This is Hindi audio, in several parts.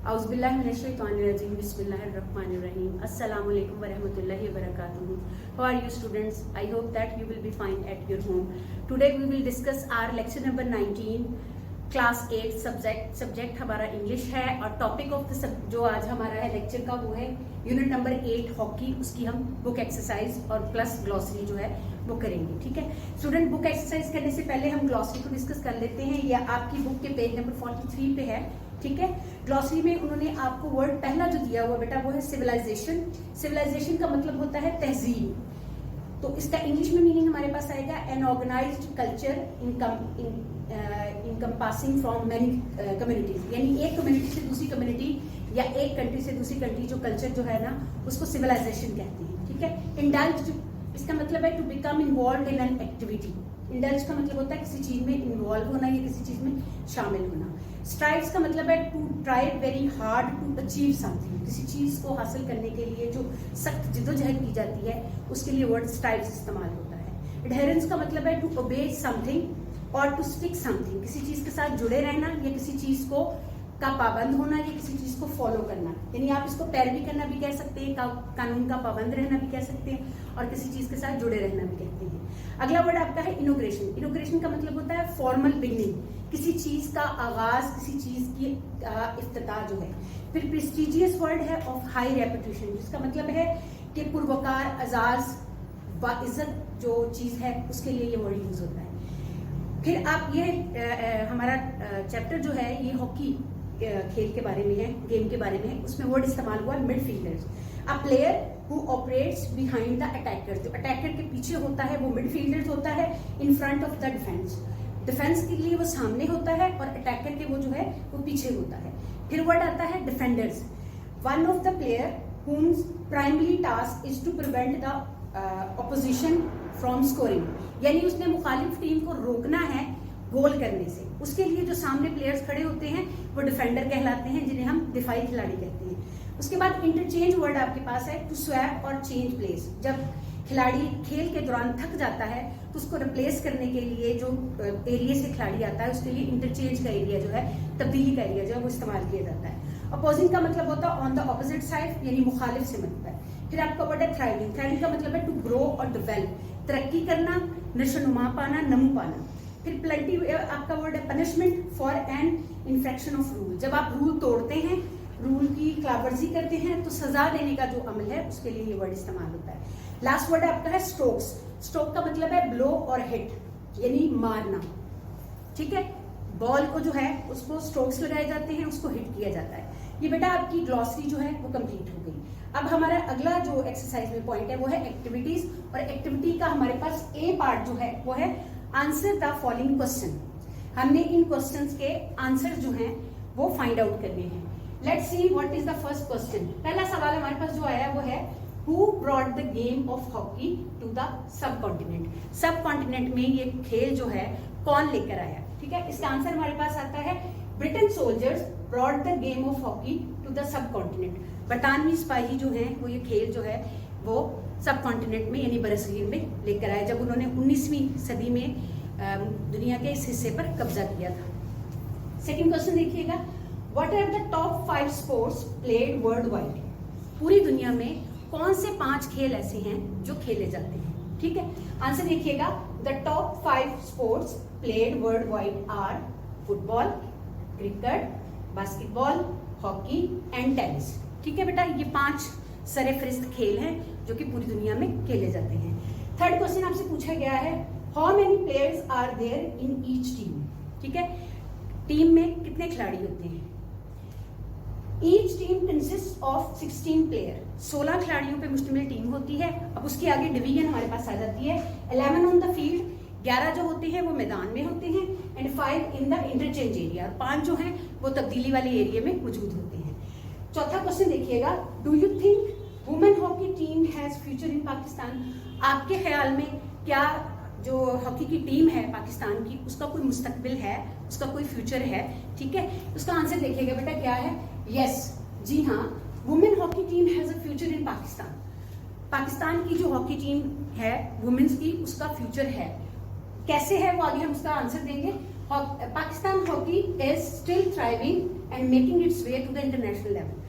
Auzubillahiminash-shaytanir-rajim. Bismillahir-rahmanir-rahim. Assalamualaikum warahmatullahi wabarakatuh. How are you students? I hope that you will be fine at your home. Today we will discuss our lecture number 19, class 8 subject हमारा इंग्लिश है और टॉपिक ऑफ द जो आज हमारा है लेक्चर का वो है यूनिट नंबर 8 हॉकी। उसकी हम बुक एक्सरसाइज और प्लस ग्लॉसरी जो है वो करेंगे। ठीक है स्टूडेंट, बुक एक्सरसाइज करने से पहले हम ग्लॉसरी को डिस्कस कर लेते हैं। यह आपकी बुक के पेज नंबर 43 पे है। ठीक है, ग्लॉसरी में उन्होंने आपको वर्ड पहला जो दिया हुआ बेटा वो है सिविलाइजेशन। सिविलाइजेशन का मतलब होता है तहजीब। तो इसका इंग्लिश में मीनिंग हमारे पास आएगा an organised culture encompassing from many communities, यानी एक कम्युनिटी से दूसरी कम्युनिटी या एक कंट्री से दूसरी कंट्री जो कल्चर जो है ना उसको सिविलाइजेशन कहते हैं। ठीक है, इंडल्ज इसका मतलब है to become involve in an activity. Indulge का मतलब होता है किसी चीज में इन्वॉल्व होना या किसी चीज में शामिल होना। स्ट्राइव्स का मतलब है to try very hard to achieve something, किसी चीज को हासिल करने के लिए जो सख्त जिद्दोजहद की जाती है उसके लिए वर्ड स्ट्राइव्स इस्तेमाल होता है। एडहेरेंस का मतलब है टू ओबे समथिंग और टू स्टिक समथिंग, किसी चीज के साथ जुड़े रहना या किसी चीज को का पाबंद होना या किसी चीज को फॉलो करना, यानी आप इसको पैरवी करना भी कह सकते हैं, कानून का पाबंद रहना भी कह सकते हैं और किसी चीज के साथ जुड़े रहना भी कहते हैं। अगला वर्ड आपका है इनोग्रेशन। इनोग्रेशन का मतलब होता है फॉर्मल बिगनिंग, किसी चीज का आगाज, किसी चीज की इफ्तिताह जो है। फिर प्रेस्टिजियस वर्ड है ऑफ हाई रेपुटेशन, जिसका मतलब है कि पुरवकार, अजाज व इज्जत जो चीज है उसके लिए ये वर्ड यूज होता है। फिर आप ये हमारा चैप्टर जो है ये हॉकी खेल के बारे में है, गेम के बारे में है। उसमें वर्ड इस्तेमाल हुआ midfielders. A player who operates behind the attacker, जो अटैकर के पीछे होता है वो मिडफील्डर्स होता है। In front of the defence, defence के लिए वो सामने होता है और अटैकर के वो जो है वो पीछे होता है। फिर वर्ड आता है defenders. One of the player whose primary task is to prevent the opposition from scoring, यानी उसने मुखालिफ टीम को रोकना है गोल करने से। उसके लिए जो सामने प्लेयर्स खड़े होते हैं वो डिफेंडर कहलाते हैं, जिन्हें हम दिफाई खिलाड़ी कहते हैं। उसके बाद इंटरचेंज वर्ड आपके पास है टू स्वैप और चेंज प्लेस। जब खिलाड़ी खेल के दौरान थक जाता है तो उसको रिप्लेस करने के लिए जो एरिया से खिलाड़ी आता है उसके लिए इंटरचेंज का एरिया जो है, तब्दीली का एरिया जो है वो इस्तेमाल किया जाता है। अपोजिंग का मतलब होता है ऑन द ऑपोजिट साइड, यानी मुखालिफ से मतलब है। फिर आपका वर्ड है थ्राइविंग। थ्राइविंग का मतलब है टू ग्रो और डेवलप, तरक्की करना, नशोनुमा पाना, नमू पाना। फिर प्लेंटी आपका वर्ड है punishment for an infection of rule. जब आप रूल तोड़ते हैं, रूल की खिलाफवर्जी करते हैं तो सजा देने का जो अमल है उसके लिए ये वर्ड इस्तेमाल होता है। लास्ट वर्ड आपका है स्ट्रोक्स। स्ट्रोक का मतलब है ब्लो और हिट, यानी मारना। ठीक है, बॉल को जो है उसको स्ट्रोक्स लगाए जाते हैं, उसको हिट किया जाता है। ये बेटा आपकी ग्लॉसरी जो है वो कंप्लीट हो गई। अब हमारा अगला जो एक्सरसाइज में पॉइंट है वो है एक्टिविटीज, और एक्टिविटी का हमारे पास ए पार्ट जो है वो है आंसर द फॉलोइंग क्वेश्चन। हमने इन क्वेश्चंस के आंसर जो हैं वो फाइंड आउट करने हैं। Let's see what is the first question. पहला सवाल हमारे पास जो आया वो है who brought the game of hockey to the subcontinent. Subcontinent में ये खेल जो है कौन लेकर आया। ठीक है, इसका आंसर हमारे पास आता है Britain soldiers brought the game of hockey to the subcontinent. बरतानवी सिपाही जो है वो ये खेल जो है वो सब कॉन्टिनेंट में यानी बरसगीर में लेकर आए, जब उन्होंने 19वीं सदी में दुनिया के इस हिस्से पर कब्जा किया था। सेकंड क्वेश्चन देखिएगा, what are the top 5 sports played worldwide. पूरी दुनिया में कौन से 5 खेल ऐसे हैं जो खेले जाते हैं। ठीक है, आंसर देखिएगा, the top 5 sports played worldwide are football, cricket, basketball, hockey and tennis. ठीक है बेटा, ये 5 सरफहरिस्त खेल हैं जो कि पूरी दुनिया में खेले जाते हैं। थर्ड क्वेश्चन आपसे पूछा गया है how many players are there in each team. ठीक है, टीम में कितने खिलाड़ी होते हैं। Each team consist of 16 player, 16 खिलाड़ियों पे मुश्तमिल टीम होती है। अब उसके आगे डिवीजन हमारे पास आ जाती है। 11 ऑन द फील्ड, 11 जो होते हैं वो मैदान में होते हैं, and 5 in the interchange area, और 5 जो हैं वो तब्दीली वाले एरिया में मौजूद होते हैं। चौथा क्वेश्चन देखिएगा, do you think women hockey team has future in Pakistan. आपके ख्याल में क्या जो हॉकी की टीम है पाकिस्तान की उसका कोई मुस्तकबिल है, उसका कोई फ्यूचर है। ठीक है, उसका आंसर देखिएगा बेटा क्या है, यस, जी हाँ, women hockey team has a future in Pakistan. Pakistan की जो हॉकी टीम है वुमेन्स की, उसका फ्यूचर है। कैसे है वो आगे हम उसका आंसर देंगे। Pakistan hockey is still thriving and making its way to the international level.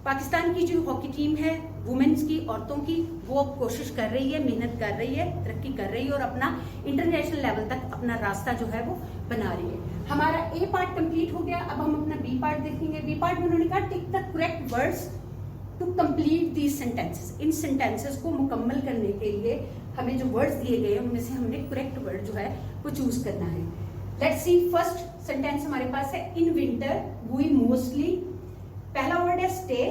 Pakistan की जो हॉकी टीम है वुमेन्स की, औरतों की, वो अब कोशिश कर रही है, मेहनत कर रही है, तरक्की कर रही है और अपना इंटरनेशनल लेवल तक अपना रास्ता जो है वो बना रही है। हमारा ए पार्ट कंप्लीट हो गया, अब हम अपना बी पार्ट देखेंगे। बी पार्ट में उन्होंने कहा tick the correct words to complete these sentences. इन सेंटेंसेस को मुकम्मल करने के लिए हमें जो वर्ड्स दिए गए उनमें से हमने करेक्ट वर्ड जो है वो चूज करना है। लेट्स सी, फर्स्ट सेंटेंस हमारे पास है इन विंटर वी मोस्टली, पहला वर्ड है स्टे,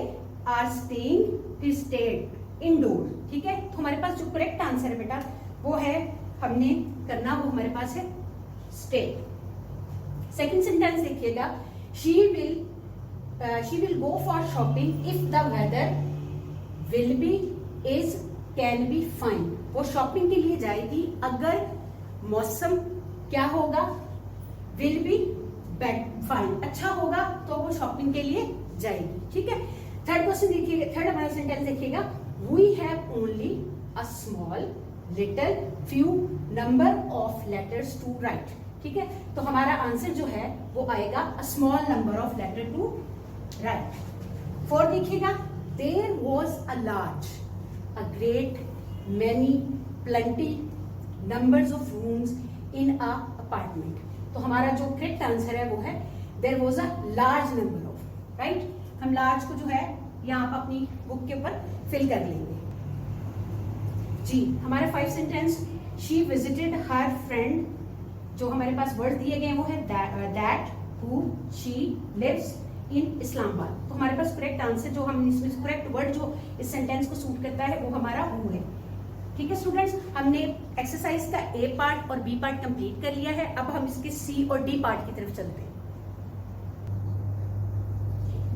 आर स्टेइंग, फिर स्टेड, इंडोर। ठीक है, तो हमारे पास जो करेक्ट आंसर है बेटा वो है, हमने करना वो हमारे पास है स्टे। सेकंड सेंटेंस देखिएगा, she will go for shopping if the weather will be, is, can be fine. वो शॉपिंग के लिए जाएगी अगर मौसम क्या होगा, विल बी फाइन, अच्छा होगा तो वो शॉपिंग के लिए जाएगी। ठीक है, थर्ड क्वेश्चन देखिएगा, थर्ड हमारा सेंटेंस देखिएगा, we have only a small little few number of letters to write. ठीक है, तो हमारा आंसर जो है वो आएगा a small number of letter to write. Fourth देखिएगा, there was a large, a great, many, plenty numbers of rooms in an apartment. तो हमारा जो करेक्ट आंसर है वो है there was a large number of right. हम लार्ज को जो है यहाँ पर अपनी बुक के ऊपर फिल कर लेंगे जी। हमारा 5 sentence, she visited her friend, जो हमारे पास वर्ड दिए गए वो है that, who, she lives in Islamabad. तो हमारे पास करेक्ट आंसर जो हम इसमें करेक्ट वर्ड जो इस सेंटेंस को सूट करता है वो हमारा हु है। ठीक है स्टूडेंट्स, हमने एक्सरसाइज का ए पार्ट और बी पार्ट कंप्लीट कर लिया है। अब हम इसके सी और डी पार्ट की तरफ चलते हैं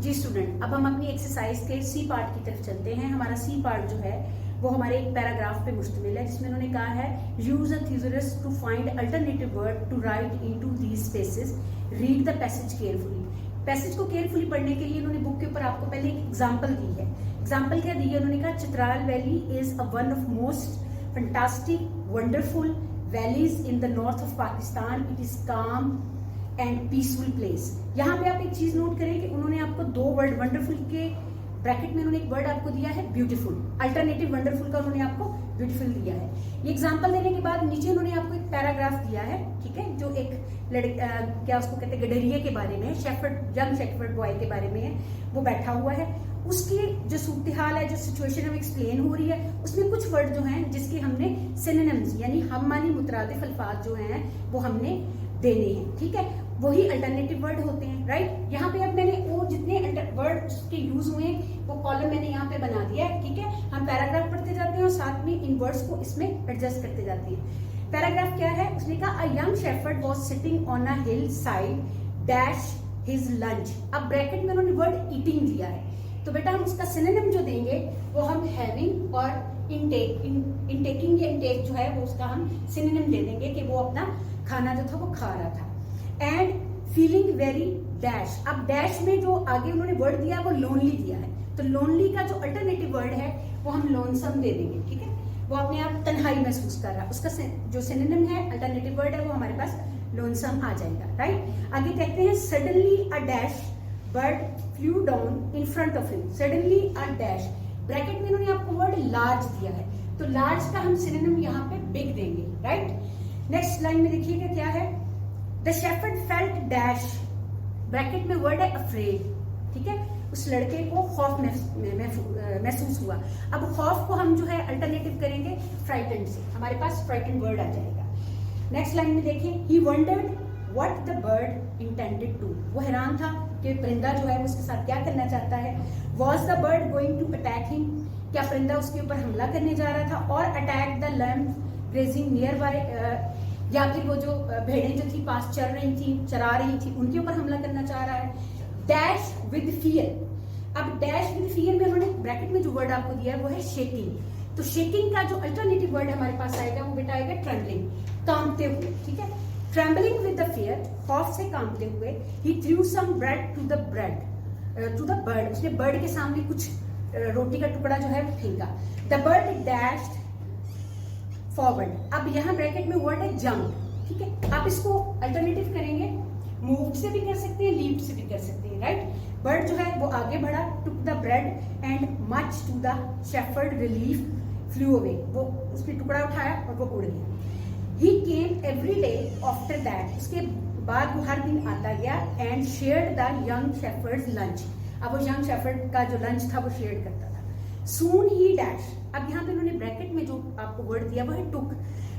जी स्टूडेंट। अब हम अपनी एक्सरसाइज के सी पार्ट की तरफ चलते हैं। हमारा सी पार्ट जो है वो हमारे एक पैराग्राफ पे मुश्तमिल है, जिसमें उन्होंने कहा है use a thesaurus to find alternative word to write into these spaces, read the passage carefully. Passage को केयरफुली पढ़ने के लिए उन्होंने बुक के ऊपर आपको पहले एक एग्जाम्पल दी है। एग्जाम्पल क्या दी है, उन्होंने कहा Chitral valley is a one of most fantastic wonderful valleys in the north of Pakistan, it is काम एंड पीसफुल प्लेस। यहाँ पे आप एक चीज नोट करें कि उन्होंने आपको 2 वर्ड वंडरफुल के ब्रैकेट में उन्होंने एक वर्ड आपको दिया है ब्यूटीफुल, अल्टरनेटिव वंडरफुल का उन्होंने आपको ब्यूटीफुल दिया है। ये एग्जांपल देने के बाद नीचे उन्होंने आपको एक पैराग्राफ दिया है, ठीक है, जो एक क्या उसको कहते हैं गडेरिया के बारे में, शेफर्ड, यंग शेफर्ड बॉय के बारे में है, वो बैठा हुआ है, उसकी जो सूरत हाल है, जो सिचुएशन है एक्सप्लेन हो रही है। उसमें कुछ वर्ड जो हैं जिसके हमने सिनोनिम्स यानी हम मानी मुतरादिफ अल्फाज जो हैं वो हमने देने हैं। ठीक है, वही अल्टरनेटिव वर्ड होते हैं राइट। यहाँ पे अब मैंने वो जितने वर्ड के यूज हुए वो कॉलम मैंने यहाँ पे बना दिया है। ठीक है, हम पैराग्राफ पढ़ते जाते हैं और साथ में इन वर्ड्स को इसमें एडजस्ट करते जाते हैं। पैराग्राफ क्या है, उसने कहा a young shepherd was sitting on a hill side dash his lunch. अब ब्रैकेट में उन्होंने वर्ड ईटिंग दिया है, तो बेटा हम उसका सिनोनिम जो देंगे वो हम हैविंग और इनटेकिंग या इनटेक जो है वो उसका हम सिनोनिम दे देंगे कि वो अपना खाना जो था वो खा रहा था। एंड फीलिंग वेरी डैश, अब डैश में जो आगे उन्होंने वर्ड दिया वो लोनली दिया है, तो लोनली का जो अल्टरनेटिव वर्ड है वो हम लोनसम दे देंगे। ठीक है, वो अपने आप तन्हाई महसूस कर रहा है, उसका जो सिनोनिम है अल्टरनेटिव वर्ड है वो हमारे पास लोनसम आ जाएगा राइट। आगे कहते हैं suddenly a dash bird flew down in front of him, suddenly a dash, bracket में इन्होंने आपको वर्ड लार्ज दिया है, तो लार्ज का हम सिनोनिम यहाँ पे बिग देंगे राइट। नेक्स्ट लाइन में देखिएगा क्या है, the shepherd felt dash, bracket में वर्ड है अफ्रेड। ठीक है, उस लड़के को खौफ महसूस हुआ। अब खौफ को हम जो है अल्टरनेटिव करेंगे फ्राइटेंड से, हमारे पास फ्राइटेंड वर्ड आ जाएगा। नेक्स्ट लाइन में देखिए, he wondered what the bird intended to, वो हैरान था कि परिंदा जो है उसके साथ क्या करना चाहता है। Was the bird going to attack him, क्या परिंदा उसके ऊपर हमला करने जा रहा था। और attack the lamb grazing near by, या फिर वो जो भेड़ें जो थी पास चल रही थी, चरा रही थी, उनके ऊपर हमला करना चाह रहा है। डैश विद फियर, अब डैश विद फियर में उन्होंने ब्रैकेट में जो वर्ड आपको दिया है वो है शेकिंग, तो शेकिंग का जो अल्टरनेटिव वर्ड हमारे पास आएगा वो बेटा आएगा ट्रेम्बलिंग, कांपते हुए। ठीक है, ट्रेम्बलिंग विद द फियर, खौफ से कांपते हुए। He threw some bread to the bird, उसने बर्ड के सामने कुछ रोटी का टुकड़ा जो है फेंका। द बर्ड डैश्ड फॉरवर्ड, अब यहाँ ब्रैकेट में वर्ड है जंप। ठीक है, आप इसको अल्टरनेटिव करेंगे मूव्ड से भी कर सकते हैं, लीव्ड से भी कर सकते हैं, राइट। बर्ड जो है वो आगे बढ़ा, took the bread and much to the shepherd relief flew away, वो उसने टुकड़ा उठाया और वो उड़ गया। He came every day after that, उसके बाद वो हर दिन आता गया and shared the young shepherd's lunch, अब वो यंग शेफर्ड का जो लंच था वो शेयर करता था। सून ही डैश, अब यहाँ पे उन्होंने ब्रैकेट में जो आपको वर्ड दिया वो है टुक।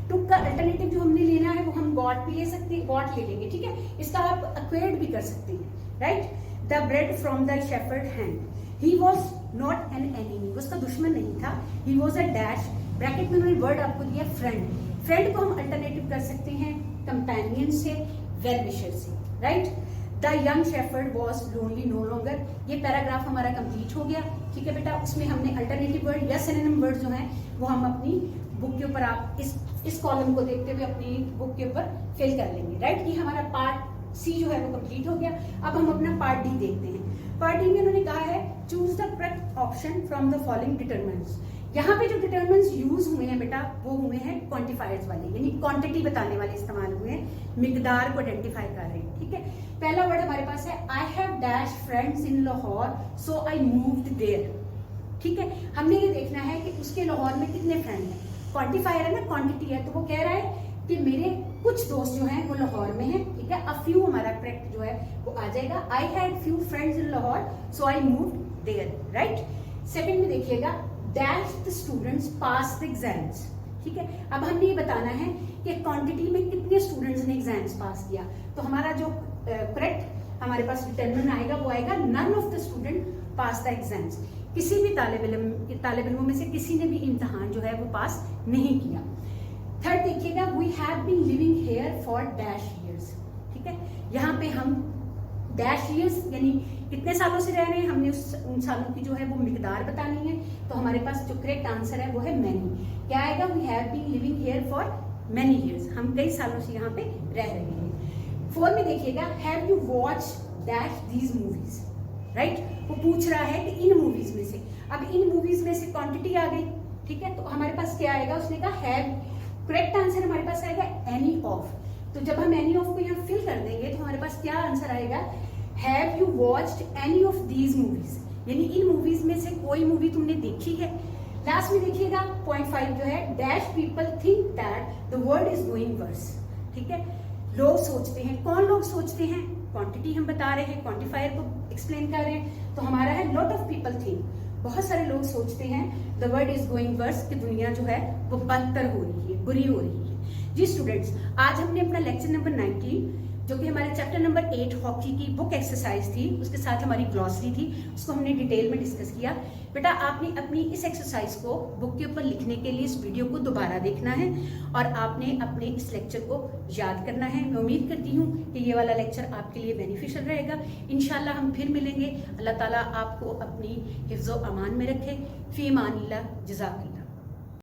टुक का अल्टरनेटिव जो हमने लेना है वो हम गॉट भी ले सकते हैं, गॉट ले लेंगे, ठीक है। इसका आप अक्वायर्ड भी कर सकते हैं, right. The bread from the shepherd hand, he was not an enemy, उसका दुश्मन नहीं था। He was a dash, bracket में उन्होंने वर्ड आपको दिया फ्रेंड, फ्रेंड को हम अल्टरनेटिव कर सकते हैं कंपेनियन से, वेल विशर से, right. The young shepherd was lonely no longer, ये पैराग्राफ हमारा कंप्लीट हो गया, ठीक है बेटा। उसमें हमने अल्टरनेटिव वर्ड या सिनोनिम वर्ड जो है वो हम अपनी बुक के ऊपर, आप इस कॉलम को देखते हुए अपनी बुक के ऊपर फिल कर लेंगे, राइट। ये हमारा पार्ट सी जो है वो कंप्लीट हो गया। अब हम अपना पार्ट डी देखते हैं। पार्ट डी में उन्होंने कहा है choose the correct option from the following determinants. यहाँ पे जो डिटरमिनेंट्स यूज हुए हैं बेटा वो हुए हैं क्वांटिफायर्स वाले, यानी क्वांटिटी बताने वाले इस्तेमाल हुए हैं, मिकदार को आइडेंटिफाई कर रहे हैं, ठीक है। पहला वर्ड हमारे पास है I have dash friends in Lahore so I moved there, ठीक है। हमने ये देखना है कि उसके लाहौर में कितने फ्रेंड हैं, क्वांटिफायर है ना, क्वांटिटी है, तो वो कह रहा है कि मेरे कुछ दोस्त जो हैं वो लाहौर में हैं, ठीक है। अ फ्यू हमारा करेक्ट जो है वो आ जाएगा, I had few friends in Lahore so I moved there, right. Second में देखिएगा dash the students pass the exams, ठीक है। अब हमने ये बताना है कि क्वांटिटी में कितने स्टूडेंट्स ने एग्जाम्स पास किया, तो हमारा जो करेक्ट हमारे पास डिटरमिनेंट आएगा वो आएगा none of the student pass the exams, किसी भी तालिब इल्म में से किसी ने भी इम्तिहान जो है वो पास नहीं किया। थर्ड देखिएगा we have been living here for dash years, ठीक है। यहाँ पे हम डैश ईयर्स यानी कितने सालों से रह रहे हैं, हमने उन सालों की जो है वो मिकदार बतानी है, तो हमारे पास जो करेक्ट आंसर है वो है मैनी। क्या आएगा, we have been living here for many years, हम कई सालों से यहाँ पे रह रहे हैं। फोर में देखिएगा have you watch dash these movies, right. वो पूछ रहा है कि इन मूवीज में से, अब इन मूवीज में से क्वांटिटी आ गई, ठीक है। तो हमारे पास क्या आएगा, उसने कहा हैव, करेक्ट आंसर हमारे पास आएगा एनी ऑफ, तो जब हम एनी ऑफ को यहाँ फिल कर देंगे तो हमारे पास क्या आंसर आएगा, have you watched any of these movies, यानी इन मूवीज में से कोई मूवी तुमने देखी है। लास्ट में देखिएगा पॉइंट 5 जो है dash people think that the world is going worse, ठीक है। लोग सोचते हैं, कौन लोग सोचते हैं, क्वांटिटी हम बता रहे हैं, क्वांटिफायर को एक्सप्लेन कर रहे हैं, तो हमारा है लॉट ऑफ पीपल थिंक, बहुत सारे लोग सोचते हैं the world is going worse, कि दुनिया जो है वो बदतर हो रही है, बुरी हो रही है। जी स्टूडेंट्स, आज हमने अपना लेक्चर नंबर 19 जो कि हमारे चैप्टर नंबर 8 हॉकी की बुक एक्सरसाइज थी, उसके साथ हमारी ग्लॉसरी थी, उसको हमने डिटेल में डिस्कस किया। बेटा आपने अपनी इस एक्सरसाइज को बुक के ऊपर लिखने के लिए इस वीडियो को दोबारा देखना है और आपने अपने इस लेक्चर को याद करना है। मैं उम्मीद करती हूँ कि ये वाला लेक्चर आपके लिए बेनिफिशियल रहेगा। इंशाल्लाह हम फिर मिलेंगे। अल्लाह ताला आपको अपनी हिफ्ज़ो अमान में रखे। फी अमानिल्लाह, जज़ाकल्लाह।